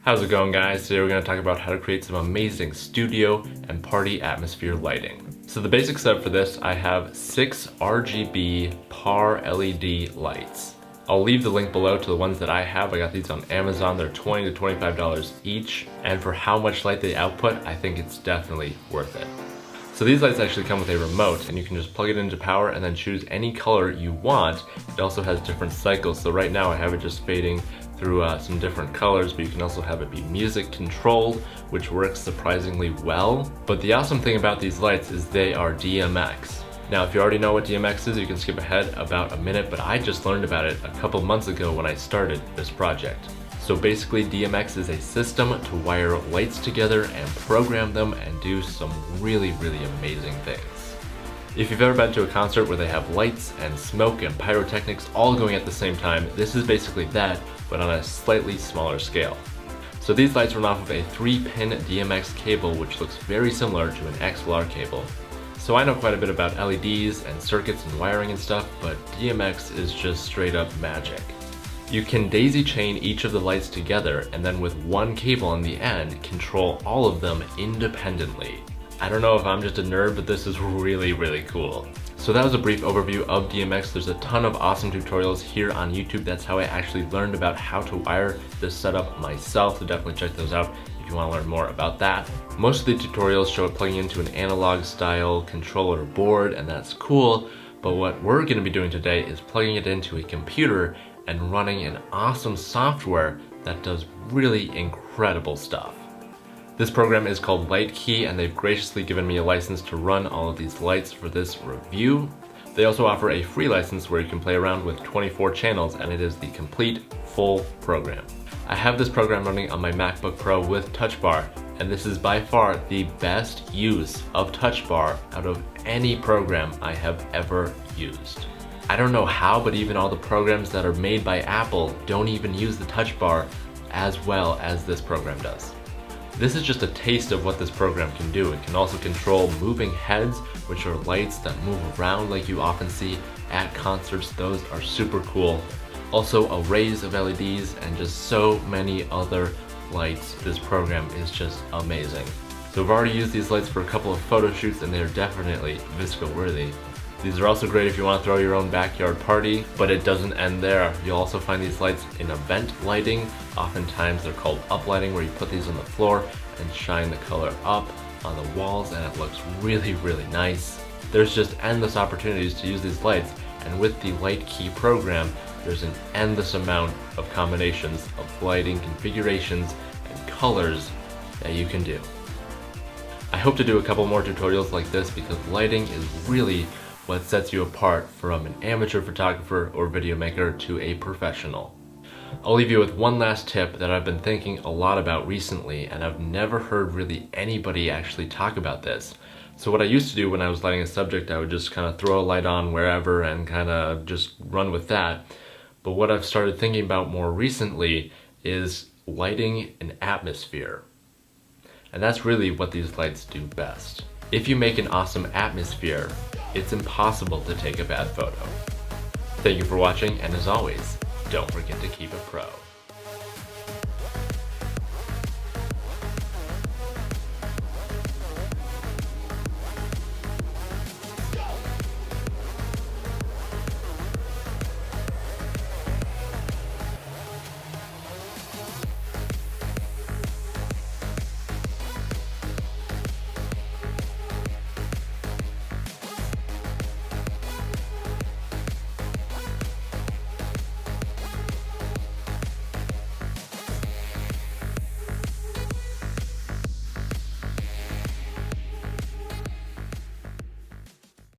How's it going, guys? Today we're going to talk about how to create some amazing studio and party atmosphere lighting. So the basic setup for this, I have 6 RGB PAR LED lights. I'll leave the link below to the ones that I have. I got these on Amazon. They're $20 to $25 each. And for how much light they output, I think it's definitely worth it. So these lights actually come with a remote, and you can just plug it into power and then choose any color you want. It also has different cycles. So right now I have it just fading through some different colors, but you can also have it be music controlled, which works surprisingly well. But the awesome thing about these lights is they are DMX. Now, if you already know what DMX is, you can skip ahead about a minute, but I just learned about it a couple months ago when I started this project. So basically, DMX is a system to wire lights together and program them and do some really amazing things. If you've ever been to a concert where they have lights and smoke and pyrotechnics all going at the same time, this is basically that, but on a slightly smaller scale. So these lights run off of a 3-pin DMX cable, which looks very similar to an XLR cable. So I know quite a bit about LEDs and circuits and wiring and stuff, but DMX is just straight up magic. You can daisy chain each of the lights together and then with one cable on the end, control all of them independently. I don't know if I'm just a nerd, but this is really cool. So that was a brief overview of DMX. There's a ton of awesome tutorials here on YouTube. That's how I actually learned about how to wire this setup myself, so definitely check those out if you want to learn more about that. Most of the tutorials show it plugging into an analog style controller board, and that's cool, but what we're going to be doing today is plugging it into a computer and running an awesome software that does really incredible stuff. This program is called LightKey, and they've graciously given me a license to run all of these lights for this review. They also offer a free license where you can play around with 24 channels, and it is the complete full program. I have this program running on my MacBook Pro with Touch Bar, and this is by far the best use of Touch Bar out of any program I have ever used. I don't know how, but even all the programs that are made by Apple don't even use the Touch Bar as well as this program does. This is just a taste of what this program can do. It can also control moving heads, which are lights that move around like you often see at concerts. Those are super cool. Also arrays of LEDs and just so many other lights. This program is just amazing. So I've already used these lights for a couple of photo shoots, and they're definitely VSCO worthy. These are also great if you want to throw your own backyard party, but it doesn't end there. You'll also find these lights in event lighting. Oftentimes they're called uplighting, where you put these on the floor and shine the color up on the walls, and it looks really nice. There's just endless opportunities to use these lights, and with the LightKey program, there's an endless amount of combinations of lighting configurations and colors that you can do. I hope to do a couple more tutorials like this because lighting is really what sets you apart from an amateur photographer or video maker to a professional. I'll leave you with one last tip that I've been thinking a lot about recently, and I've never heard really anybody actually talk about this. So what I used to do when I was lighting a subject, I would just kind of throw a light on wherever and kind of just run with that. But what I've started thinking about more recently is lighting an atmosphere. And that's really what these lights do best. If you make an awesome atmosphere, it's impossible to take a bad photo. Thank you for watching, and as always, don't forget to keep it pro.